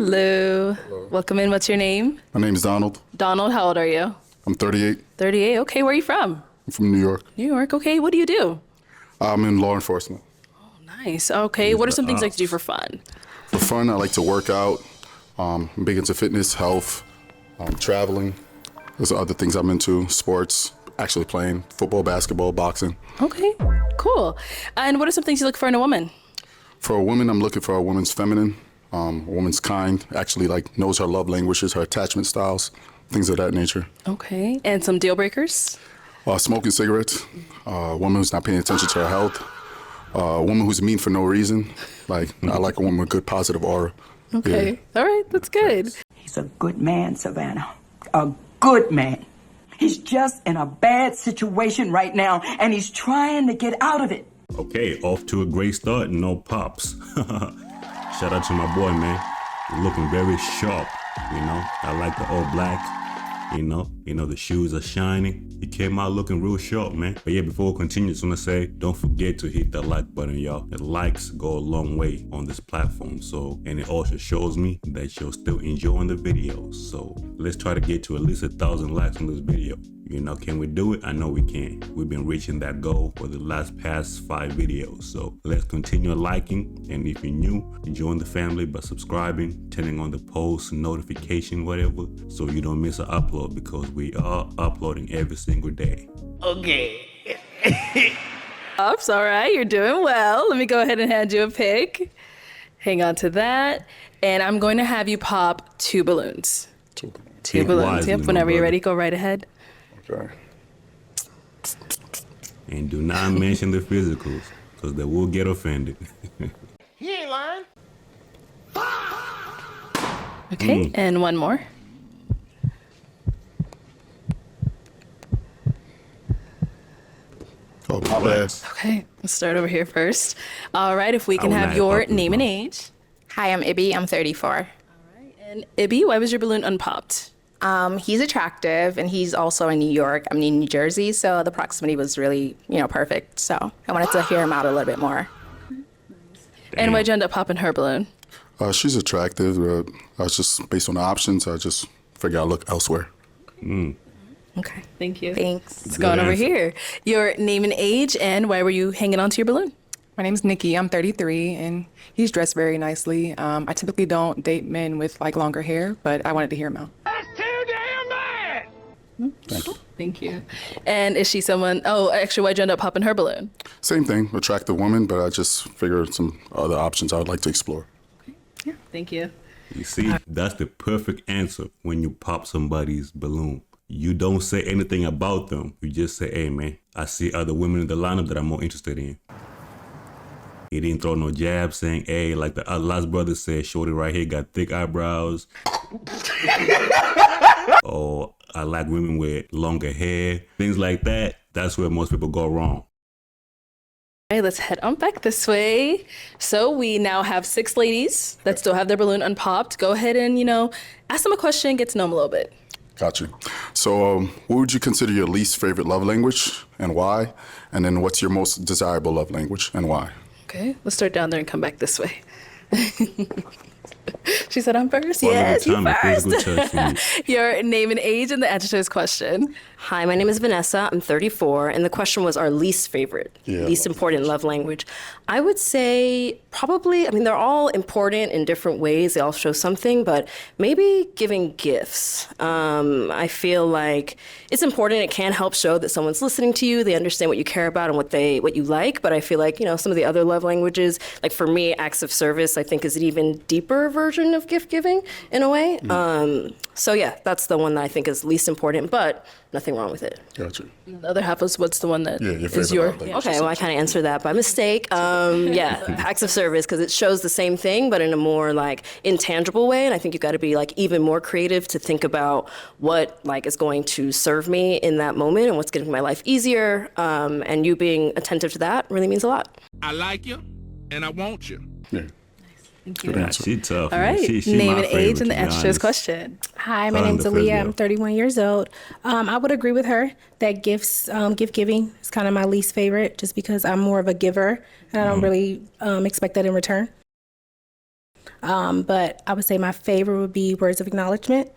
Hello. Hello. Welcome in. What's your name? My name is Donald. Donald, how old are you? I'm 38. 38. Okay, where are you from? I'm from New York. New York. Okay, what do you do? I'm in law enforcement. Nice. Okay, what are some things you like to do for fun? For fun, I like to work out. I'm big into fitness, health, traveling. There's other things I'm into, sports, actually playing football, basketball, boxing. Okay, cool. And what are some things you look for in a woman? For a woman, I'm looking for a woman's feminine, a woman's kind, actually like knows her love languages, her attachment styles, things of that nature. Okay, and some deal breakers? Smoking cigarettes, a woman who's not paying attention to her health, a woman who's mean for no reason. Like, I like a woman with good positive aura. Okay, all right, that's good. He's a good man, Savannah. A good man. He's just in a bad situation right now, and he's trying to get out of it. Okay, off to a great start, no pops. Shout out to my boy, man. He's looking very sharp, you know. I like the all black, you know, the shoes are shining. He came out looking real sharp, man. But yeah, before we continue, I just want to say, don't forget to hit that like button, y'all. The likes go a long way on this platform. So, and it also shows me that you're still enjoying the videos. So let's try to get to at least 1,000 likes on this video. You know, can we do it? I know we can. We've been reaching that goal for the past 5 videos. So let's continue liking. And if you're new, join the family by subscribing, turning on the post notification, whatever, so you don't miss an upload, because we are uploading every single day. Okay. Pops, all right, you're doing well. Let me go ahead and hand you a pick. Hang on to that. And I'm going to have you pop 2 balloons. Two Think balloons. wisely, Yep, my whenever you're brother. ready, go right ahead. Okay. And do not mention the physicals, because they will get offended. He ain't lying. Okay, and one more. Oh, my bad. Okay, let's start over here first. All right, if we can will have not your pop this name and one. age. Hi, I'm Ibby. I'm 34. And Ibby, why was your balloon unpopped? He's attractive, and he's also in New York. I'm in New Jersey, so the proximity was really, perfect. So I wanted to hear him out a little bit more. And why'd you end up popping her balloon? She's attractive. I was just, based on the options, I just figured I'd look elsewhere. Okay. Thank you. Thanks. Let's go on over answer. here. Your name and age, and why were you hanging on to your balloon? My name's Nikki. I'm 33, and he's dressed very nicely. I typically don't date men with like longer hair, but I wanted to hear him out. That's too damn bad. Thank you. Thank you. And is she someone, oh, actually, why'd you end up popping her balloon? Same thing, attractive woman, but I just figured some other options I would like to explore. Yeah, thank you. You see, that's the perfect answer when you pop somebody's balloon. You don't say anything about them. You just say, hey, man, I see other women in the lineup that I'm more interested in. He didn't throw no jab saying, hey, like the last brother said, shorty right here got thick eyebrows. Or I like women with longer hair. Things like that. That's where most people go wrong. Okay, let's head on back this way. So we now have 6 ladies that still have their balloon unpopped. Go ahead and, ask them a question, get to know them a little bit. Got you. So what would you consider your least favorite love language and why? And then what's your most desirable love language and why? Okay, let's start down there and come back this way. She said I'm first? All of the Yes, you time, a physical first. touch for me. Your name and age and the answer to this question. Hi, my name is Vanessa. I'm 34, and the question was our least favorite, least important love language. I would say probably, they're all important in different ways. They all show something, but maybe giving gifts. I feel like it's important. It can help show that someone's listening to you. They understand what you care about and what you like. But I feel like, some of the other love languages, like for me, acts of service, I think is an even deeper version of gift giving in a way. So yeah, that's the one that I think is least important, but nothing wrong with it. Got you. The other half was what's the one that Yeah, your is favorite your love language. Okay, well, I kind of answered that by mistake. Yeah, acts of service, because it shows the same thing, but in a more like intangible way. And I think you've got to be like even more creative to think about what like is going to serve me in that moment and what's going to make my life easier. And you being attentive to that really means a lot. I like you, and I want you. Yeah. Good Yeah, answer. she tough. All man. right, She name my and age favorite, and the to be answer to this honest. question. Hi, my name's the first Aaliyah. I'm girl. 31 years old. I would agree with her that gift giving is kind of my least favorite, just because I'm more of a giver and I don't really expect that in return. But I would say my favorite would be words of acknowledgement,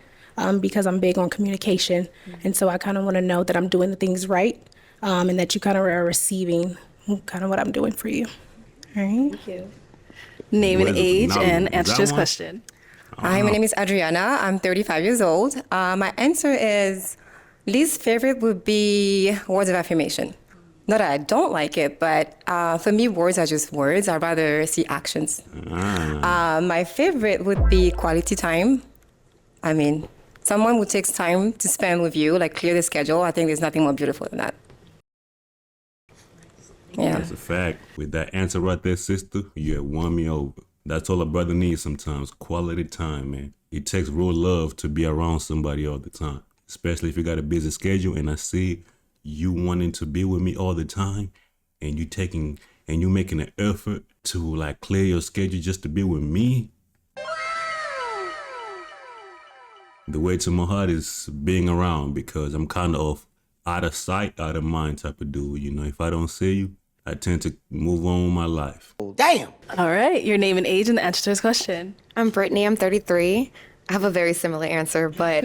because I'm big on communication. And so I kind of want to know that I'm doing the things right, and that you kind of are receiving kind of what I'm doing for you. All right. Thank you. Name and age and answer to his question. Hi, my name is Adriana. I'm 35 years old. My answer is least favorite would be words of affirmation. Not that I don't like it, but for me, words are just words. I'd rather see actions. My favorite would be quality time. I mean, someone who takes time to spend with you, like clear the schedule. I think there's nothing more beautiful than that. Yeah. That's a fact. With that answer right there, sister, you have won me over. That's all a brother needs sometimes. Quality time, man. It takes real love to be around somebody all the time, especially if you got a busy schedule and I see you wanting to be with me all the time and you making an effort to like clear your schedule just to be with me. The way to my heart is being around, because I'm kind of out of sight, out of mind type of dude. You know, if I don't see you, I tend to move on with my life. Damn. All right, your name and age and the answer to his question. I'm Brittany, I'm 33. I have a very similar answer, but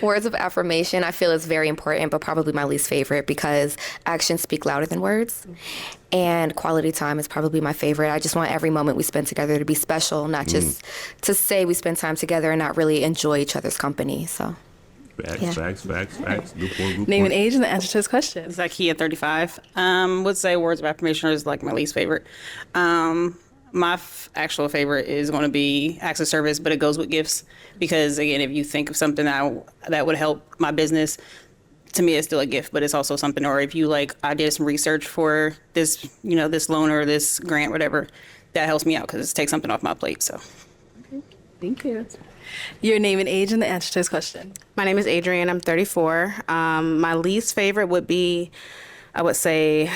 words of affirmation I feel is very important, but probably my least favorite because actions speak louder than words. And quality time is probably my favorite. I just want every moment we spend together to be special, not just to say we spend time together and not really enjoy each other's company. So. Facts. Good point. Name and age and the answer to his question. Zakia, 35. Would say words of affirmation is like my least favorite. My actual favorite is going to be acts of service, but it goes with gifts because, again, if you think of something that would help my business, to me it's still a gift, but it's also something. Or if you like, I did some research for this, this loan or this grant, whatever, that helps me out because it takes something off my plate. So, okay. Thank you. Your name and age and the answer to his question. My name is Adrienne. I'm 34. My least favorite would be, I would say,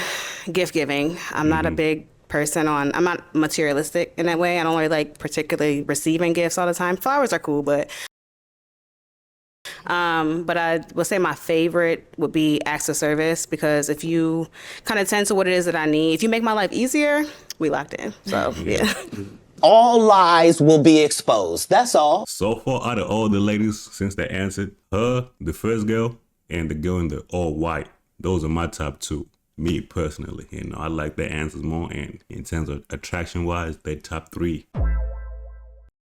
gift giving. I'm not a big person I'm not materialistic in that way. I don't really like particularly receiving gifts all the time. Flowers are cool, but I would say my favorite would be acts of service, because if you kind of tend to what it is that I need, if you make my life easier, we locked in. So, yeah. All lies will be exposed. That's all. So far, out of all the ladies since they answered, her, the first girl, and the girl in the all white, those are my top two. Me personally, I like their answers more, and in terms of attraction-wise, they top three.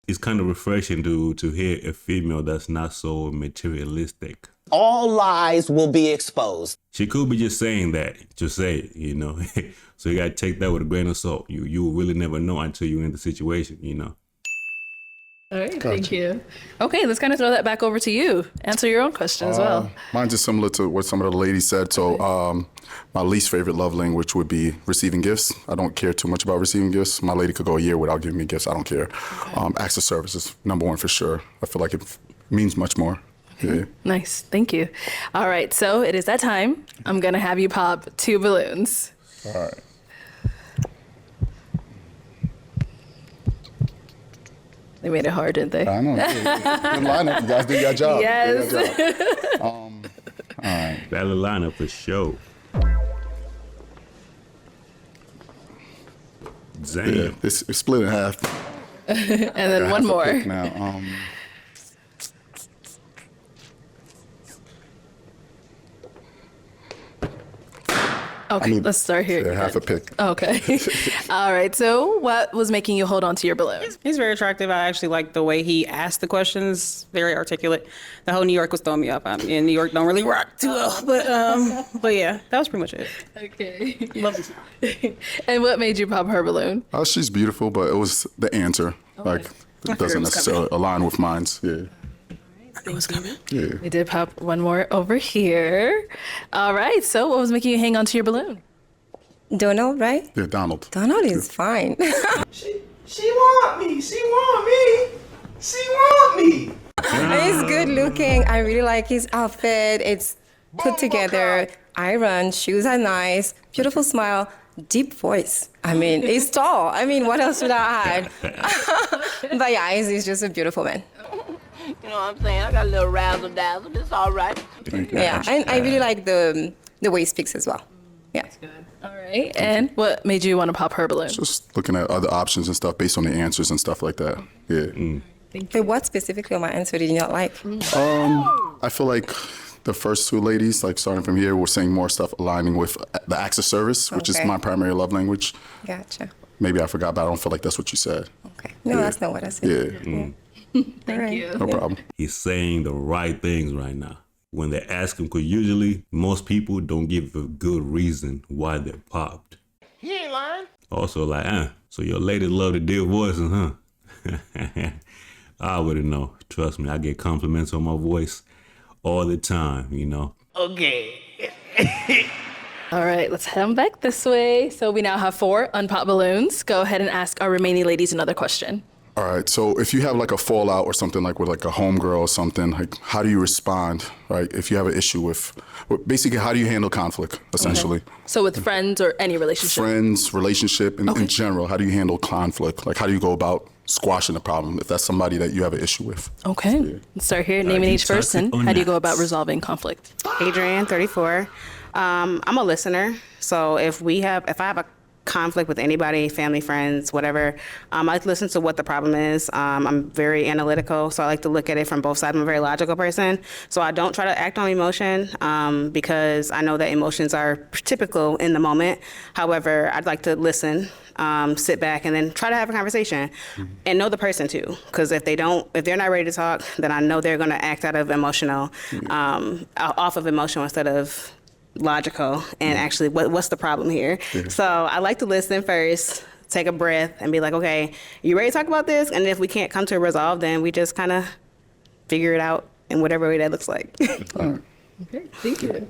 It's kind of refreshing to hear a female that's not so materialistic. All lies will be exposed. She could be just saying that, just say it, So you gotta take that with a grain of salt. You will really never know until you're in the situation, All right, thank you. Okay, let's kind of throw that back over to you. Answer your own question as well. Mine's just similar to what some of the ladies said. So my least favorite love language would be receiving gifts. I don't care too much about receiving gifts. My lady could go a year without giving me gifts. I don't care. Acts of service is number one for sure. I feel like it means much more. Okay. Yeah. Nice, thank you. All right, so it is that time. I'm gonna have you pop 2 balloons. All right. They made it hard, didn't they? I know. Good lineup. You guys did your job. Yes. All right. Valid lineup for sure. Damn. Yeah, it's split in half. And then one more. Now, Okay, let's start here. Yeah, half a pick. Okay. All right. So, what was making you hold on to your balloon? He's very attractive. I actually like the way he asked the questions. Very articulate. The whole New York was throwing me off. In New York, don't really rock too well, but yeah, that was pretty much it. Okay. Love it. And what made you pop her balloon? She's beautiful, but it was the answer. Okay. Like, it doesn't necessarily align with mine. Yeah. It was coming. Yeah. We did pop one more over here. All right. So, what was making you hang on to your balloon? Donald, right? Yeah, Donald. Donald is fine. She want me. She want me. She want me. He's good looking. I really like his outfit. It's put together. Iron, shoes are nice, beautiful smile, deep voice. I mean, he's tall. I mean, what else would I add? But yeah, he's just a beautiful man. You know what I'm saying? I got a little razzle dazzle. It's all right. Yeah, and I really like the way he speaks as well. Yeah. All right. And what made you want to pop her balloon? Just looking at other options and stuff based on the answers and stuff like that. Yeah. But what specifically on my answer did you not like? I feel like the first two ladies, like starting from here, were saying more stuff aligning with the acts of service, which is Okay. my primary love language. Gotcha. Maybe I forgot, but I don't feel like that's what you said. Okay. No, that's not what I said. Yeah. Thank you. No problem. He's saying the right things right now. When they ask him, because usually most people don't give a good reason why they're popped. He ain't lying. Also, like, so your ladies love the deep voices, huh? I wouldn't know. Trust me, I get compliments on my voice all the time, you know. Okay. All right, let's head on back this way. So we now have 4 unpopped balloons. Go ahead and ask our remaining ladies another question. All right. So if you have like a fallout or something like with like a homegirl or something, like how do you respond, right? If you have an issue with, basically, how do you handle conflict, essentially? So with friends or any relationship? Friends, relationship, in general, how do you handle conflict? Like how do you go about squashing the problem if that's somebody that you have an issue with? Okay. Let's start here. Name and age first. And how do you go about resolving conflict? Adrian, 34. I'm a listener. So if I have a conflict with anybody, family, friends, whatever, I like to listen to what the problem is. I'm very analytical, so I like to look at it from both sides. I'm a very logical person, so I don't try to act on emotion because I know that emotions are typical in the moment. However, I'd like to listen, sit back, and then try to have a conversation and know the person too. Because if they're not ready to talk, then I know they're going to act out of off of emotional instead of logical and actually what's the problem here. So I like to listen first, take a breath, and be like, okay, you ready to talk about this? And if we can't come to a resolve, then we just kind of figure it out in whatever way that looks like. Okay, thank you.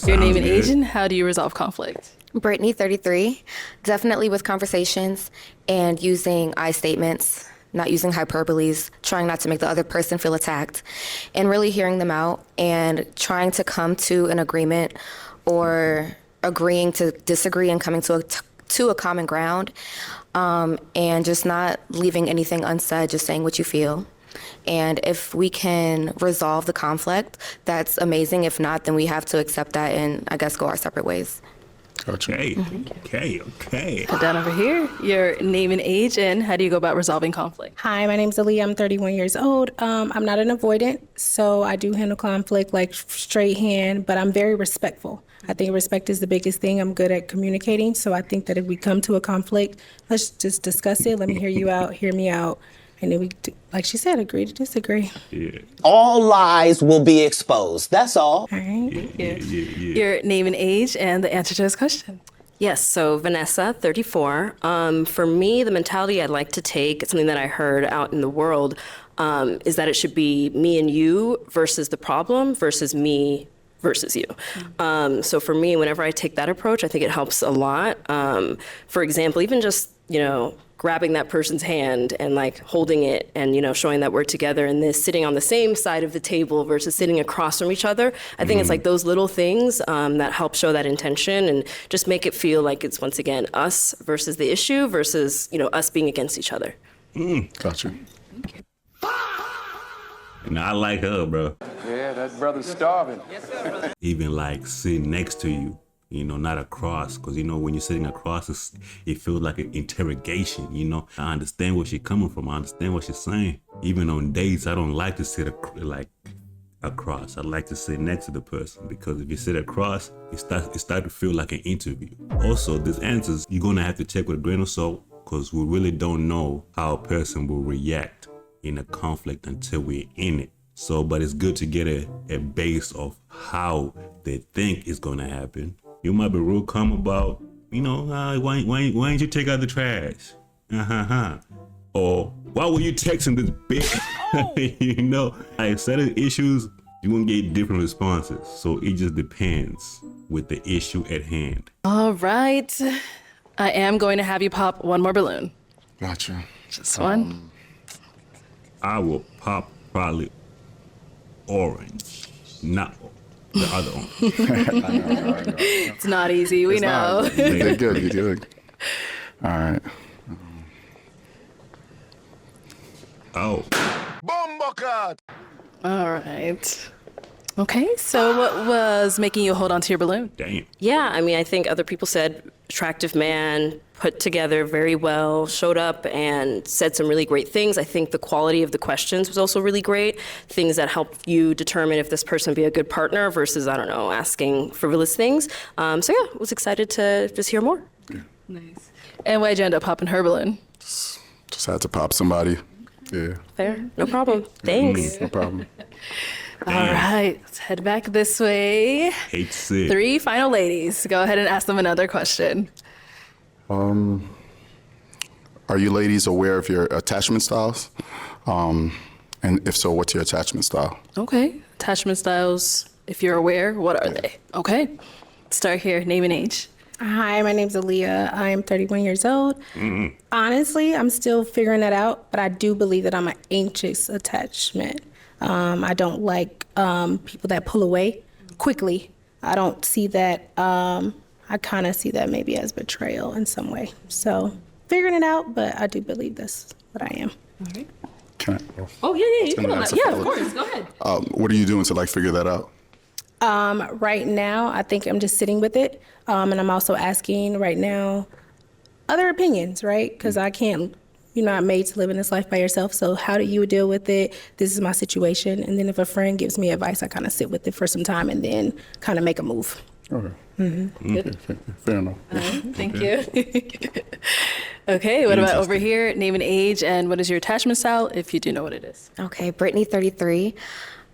Your name and age, and how do you resolve conflict? Brittany, 33. Definitely with conversations and using I statements, not using hyperboles, trying not to make the other person feel attacked, and really hearing them out and trying to come to an agreement or agreeing to disagree and coming to a common ground, and just not leaving anything unsaid, just saying what you feel. And if we can resolve the conflict, that's amazing. If not, then we have to accept that and I guess go our separate ways. Gotcha. Okay. Put down over here. Your name and age, and how do you go about resolving conflict? Hi, my name's Aaliyah. I'm 31 years old. I'm not an avoidant, so I do handle conflict like straight hand, but I'm very respectful. I think respect is the biggest thing. I'm good at communicating, so I think that if we come to a conflict, let's just discuss it. Let me hear you out, hear me out, and then we, like she said, agree to disagree. Yeah. All lies will be exposed. That's all. All right. Your name and age, and the answer to this question. Yes, so Vanessa, 34. For me, the mentality I'd like to take, it's something that I heard out in the world, is that it should be me and you versus the problem versus me versus you. So for me, whenever I take that approach, I think it helps a lot. For example, even just, grabbing that person's hand and like holding it and, showing that we're together and this sitting on the same side of the table versus sitting across from each other. I think it's like those little things that help show that intention and just make it feel like it's, once again, us versus the issue versus, us being against each other. Gotcha. I like her, bro. Yeah, that brother's starving. Even like sitting next to you, not across, because when you're sitting across, it feels like an interrogation. I understand where she's coming from. I understand what she's saying. Even on dates, I don't like to sit across. I like to sit next to the person, because if you sit across, it starts to feel like an interview. Also, these answers you're gonna have to check with a grain of salt, because we really don't know how a person will react in a conflict until we're in it. So, but it's good to get a base of how they think is gonna happen. You might be real calm about, why didn't you take out the trash? Or why were you texting this bitch? Like certain issues, you're gonna get different responses. So it just depends with the issue at hand. All right. I am going to have you pop one more balloon. Gotcha. Just one. I will pop probably orange, not the other one. It's not easy, we know. You're good. All right. Oh. Bomba card. All right. Okay, so what was making you hold on to your balloon? Damn. Yeah, I mean, I think other people said attractive man, put together very well, showed up and said some really great things. I think the quality of the questions was also really great. Things that help you determine if this person would be a good partner versus, I don't know, asking frivolous things. So yeah, I was excited to just hear more. Nice. And why'd you end up popping her balloon? Just had to pop somebody. Yeah. Fair, no problem. Thanks. No problem. All right, let's head back this way. Hate to see it. 3 final ladies. Go ahead and ask them another question. Are you ladies aware of your attachment styles? And if so, what's your attachment style? Okay, attachment styles, if you're aware, what are they? Okay, let's start here, name and age. Hi, my name's Aaliyah. I am 31 years old. Honestly, I'm still figuring that out, but I do believe that I'm an anxious attachment. I don't like people that pull away quickly. I don't see that, I kind of see that maybe as betrayal in some way. So figuring it out, but I do believe that's what I am. All right. Can I? Oh, yeah, you can. Yeah, of course, go ahead. What are you doing to like figure that out? Right now, I think I'm just sitting with it. And I'm also asking right now other opinions, right? Because I can't, you're not made to live in this life by yourself. So how do you deal with it? This is my situation. And then if a friend gives me advice, I kind of sit with it for some time and then kind of make a move. Okay. Good. Fair enough. Thank you. Okay, what about over here? Name and age, and what is your attachment style, if you do know what it is? Okay, Brittany, 33.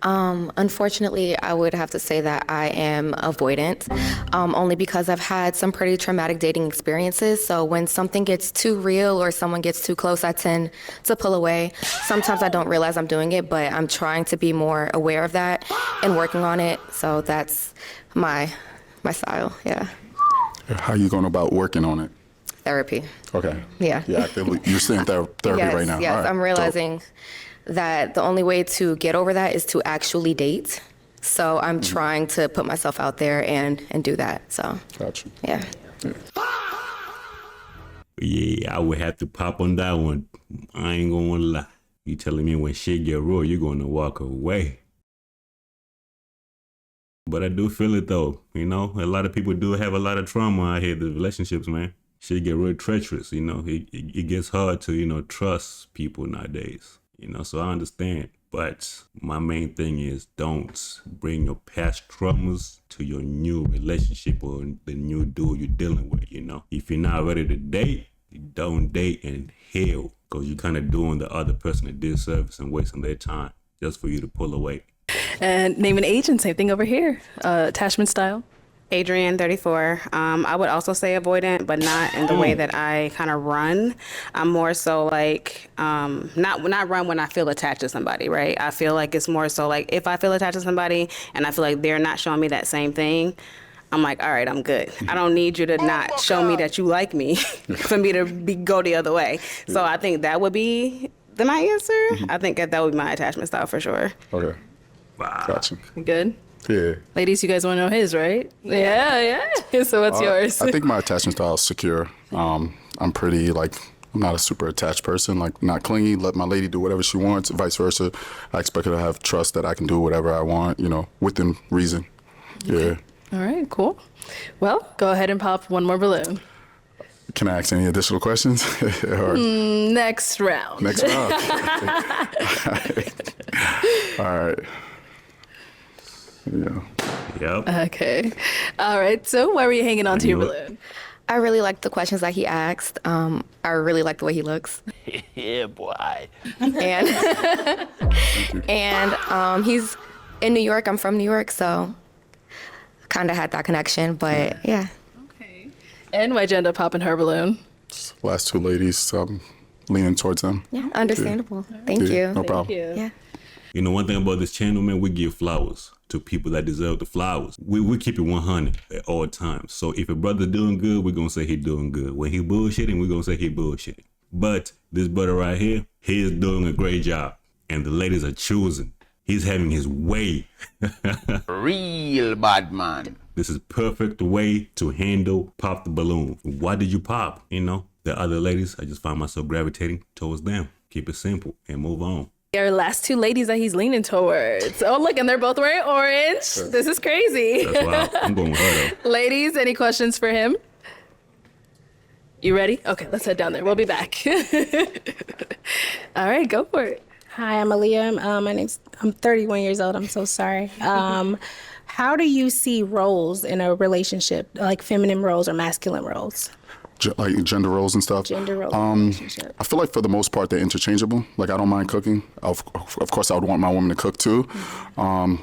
Unfortunately, I would have to say that I am avoidant, only because I've had some pretty traumatic dating experiences. So when something gets too real or someone gets too close, I tend to pull away. Sometimes I don't realize I'm doing it, but I'm trying to be more aware of that and working on it. So that's my style, yeah. How are you going about working on it? Therapy. Okay. Yeah. Yeah, you're still in therapy Yes, right now. yes, All right. I'm realizing that the only way to get over that is to actually date. So I'm trying to put myself out there and do that. So, Gotcha. yeah. Yeah, I would have to pop on that one. I ain't gonna lie. You telling me when shit get real, you're gonna walk away. But I do feel it though, you know. A lot of people do have a lot of trauma out here. The relationships, man, shit get real treacherous. You know, it gets hard to trust people nowadays. You know, so I understand. But my main thing is don't bring your past traumas to your new relationship or the new dude you're dealing with. You know, if you're not ready to date, you don't date and heal, because you're kind of doing the other person a disservice and wasting their time just for you to pull away. And name and age, and same thing over here. Attachment style. Adrienne, 34. I would also say avoidant, but not in the way that I kind of run. I'm more so like, not run when I feel attached to somebody, right? I feel like it's more so like if I feel attached to somebody and I feel like they're not showing me that same thing, I'm like, all right, I'm good. I don't need you to not show me that you like me for me to go the other way. So I think that would be my answer. I think that would be my attachment style for sure. Okay. Wow. Gotcha. Good. Yeah. Ladies, you guys want to know his, right? Yeah. So what's yours? I think my attachment style is secure. I'm pretty I'm not a super attached person, not clingy, let my lady do whatever she wants, vice versa. I expect her to have trust that I can do whatever I want, within reason. Yeah. All right, cool. Well, go ahead and pop one more balloon. Can I ask any additional questions? Next round. Next round. All right. Yeah. Yep. Okay. All right. So why were you hanging on to your balloon? I really like the questions that he asked. I really like the way he looks. Yeah, boy. And he's in New York. I'm from New York, so kind of had that connection. But yeah. Okay. And why'd you end up popping her balloon? Last two ladies, leaning towards them. Yeah, understandable. Thank you. No problem. Thank you. Yeah. You know, one thing about this channel, man, we give flowers to people that deserve the flowers. We keep it 100 at all times. So if a brother doing good, we're going to say he doing good. When he bullshitting, we're going to say he bullshitting. But this brother right here, he is doing a great job. And the ladies are choosing. He's having his way. Real bad man. This is perfect way to handle pop the balloon. Why did you pop? The other ladies, I just find myself gravitating towards them. Keep it simple and move on. Our last two ladies that he's leaning towards. Oh, look, and they're both wearing orange. This is crazy. That's wild. I'm going with her though. Ladies, any questions for him? You ready? Okay, let's head down there. We'll be back. All right, go for it. Hi, I'm Aaliyah. I'm 31 years old. I'm so sorry. How do you see roles in a relationship, like feminine roles or masculine roles? Like gender roles and stuff. Gender roles. Relationship. I feel like for the most part they're interchangeable. Like I don't mind cooking. Of course I would want my woman to cook too.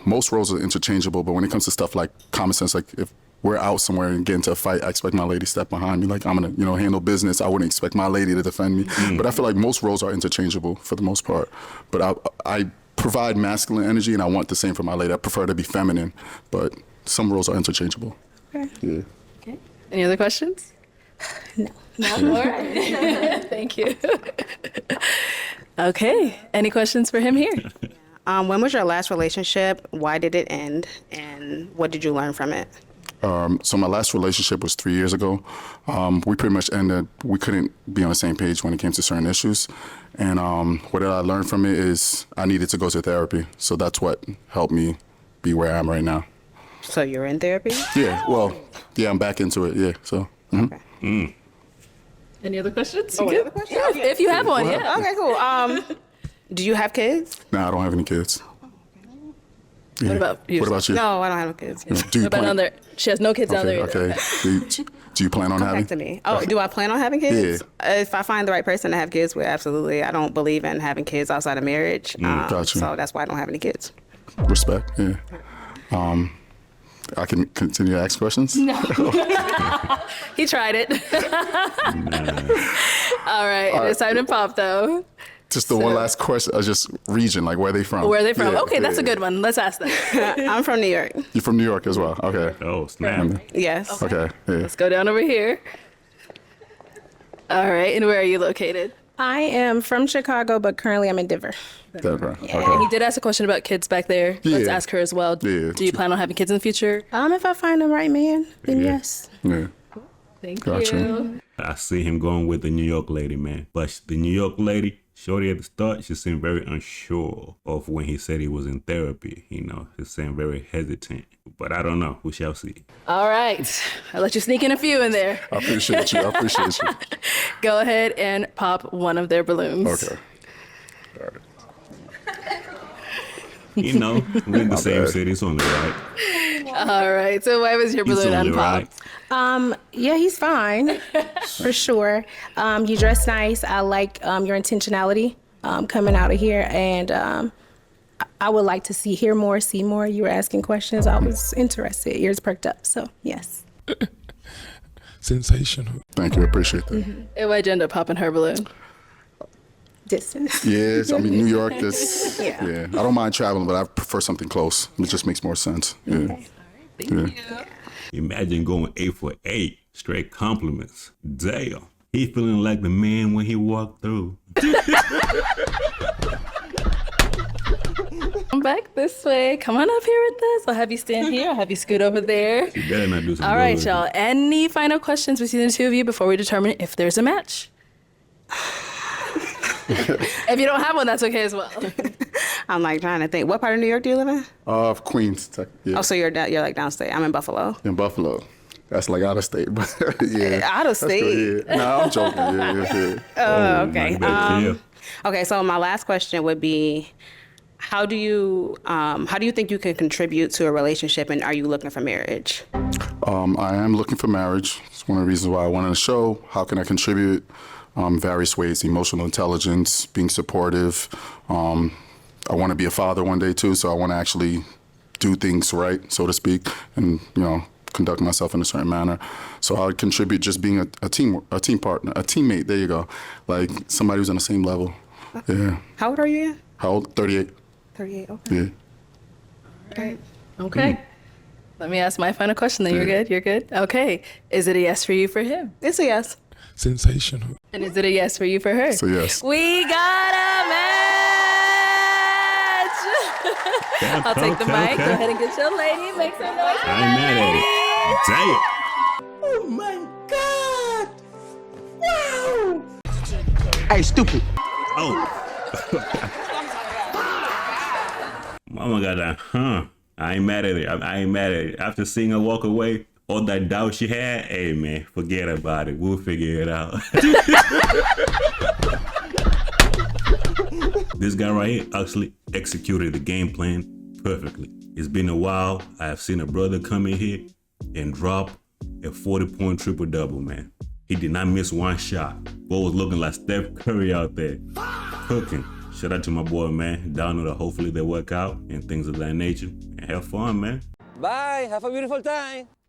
Most roles are interchangeable, but when it comes to stuff like common sense, like if we're out somewhere and get into a fight, I expect my lady to step behind me. Like I'm gonna, handle business. I wouldn't expect my lady to defend me. But I feel like most roles are interchangeable for the most part. But I provide masculine energy, and I want the same for my lady. I prefer to be feminine, but some roles are interchangeable. Okay. Yeah. Okay. Any other questions? No. No? All right. Thank you. Okay. Any questions for him here? When was your last relationship? Why did it end? And what did you learn from it? So my last relationship was 3 years ago. We pretty much ended. We couldn't be on the same page when it came to certain issues. And what I learned from it is I needed to go to therapy. So that's what helped me be where I am right now. So you're in therapy? Yeah. Well, yeah, I'm back into it. Yeah. So. Okay. Any other questions? Oh, You any good? other questions? Yeah, if you have one, Go ahead. yeah. Okay, cool. Do you have kids? Nah, I don't have any kids. Yeah. What about you? What about you? No, I don't have kids. Do you What about plan? on there? She has no kids down there. Okay. Okay. Do you plan on Come having? back to me. Oh, do I plan on having kids? If I find the right person to have kids with, absolutely. I don't believe in having kids outside of marriage. Gotcha. So that's why I don't have any kids. Respect. Yeah. I can continue to ask questions. No. He tried it. All right. It's time to pop, though. Just the one last question. Just region, like where are they from? Where are they from? Yeah, Okay, that's a yeah. good one. Let's ask them. I'm from New York. You're from New York as well. Okay. Oh, snap. Yes. Okay. Yeah. Let's go down over here. All right. And where are you located? I am from Chicago, but currently I'm in Denver. Denver. And Okay. he did ask a question about kids back there. Let's Yeah. ask her as well. Yeah. Do you plan on having kids in the future? If I find the right man, then yes. Yeah. Thank Gotcha. you. I see him going with the New York lady, man. But the New York lady, shorty at the start, she seemed very unsure of when he said he was in therapy. She seemed very hesitant. But I don't know. We shall see. All right. I'll let you sneak in a few in there. I appreciate you. I appreciate you. Go ahead and pop one of their balloons. Okay. All right. We're in the same city. It's only right. All right. So why was your It's balloon only unpopped? right. Yeah, he's fine, for sure. You dress nice. I like your intentionality coming out of here, and I would like to hear more, see more. You were asking questions. I was interested. Ears perked up. So yes. Sensational. Thank you. I appreciate that. And why'd you end up popping her balloon? Distance. Yes. I mean, New York. This. Yeah. Yeah. I don't mind traveling, but I prefer something close. It just makes more sense. Yeah. Okay. Yeah. Imagine going 8 for 8, straight compliments. Damn. He feeling like the man when he walked through. Come back this way. Come on up here with us. I'll have you stand here. I'll have you scoot over there. You better not do some All right, bullshit. y'all. Any final questions between the two of you before we determine if there's a match? If you don't have one, that's okay as well. I'm like trying to think. What part of New York do you live in? Queens. Yeah. Oh, so you're like downstate. I'm in Buffalo. In Buffalo. That's like out of state, but yeah. Out of That's state? good, yeah. No, I'm joking. Yeah. Oh, okay. Yeah. Okay, so my last question would be, how do you think you can contribute to a relationship, and are you looking for marriage? I am looking for marriage. It's one of the reasons why I wanted to show how can I contribute. Various ways: emotional intelligence, being supportive. I want to be a father one day too, so I want to actually do things right, so to speak, and conduct myself in a certain manner. So I would contribute just being a team partner, a teammate. There you go, like somebody who's on the same level. Yeah. How old are you? How old? 38. 38. Okay. Yeah. Great. Okay. Let me ask my final question then. You're good? You're good? Okay. Is it a yes for you for him? It's a yes. Sensational. And is it a yes for you for her? So yes. We got a match! I'll take the mic. Go ahead and get your lady. Make some noise. I ain't mad at it. Damn. Oh my God! Wow! Hey, stupid. Oh. Mama got that, I ain't mad at it. I ain't mad at it. After seeing her walk away, all that doubt she had, hey man, forget about it. We'll figure it out. This guy right here actually executed the game plan perfectly. It's been a while. I have seen a brother come in here and drop a 40-point triple-double, man. He did not miss one shot. Boy was looking like Steph Curry out there. Cooking. Shout out to my boy, man. Down there, hopefully they work out and things of that nature. And have fun, man. Bye. Have a beautiful time.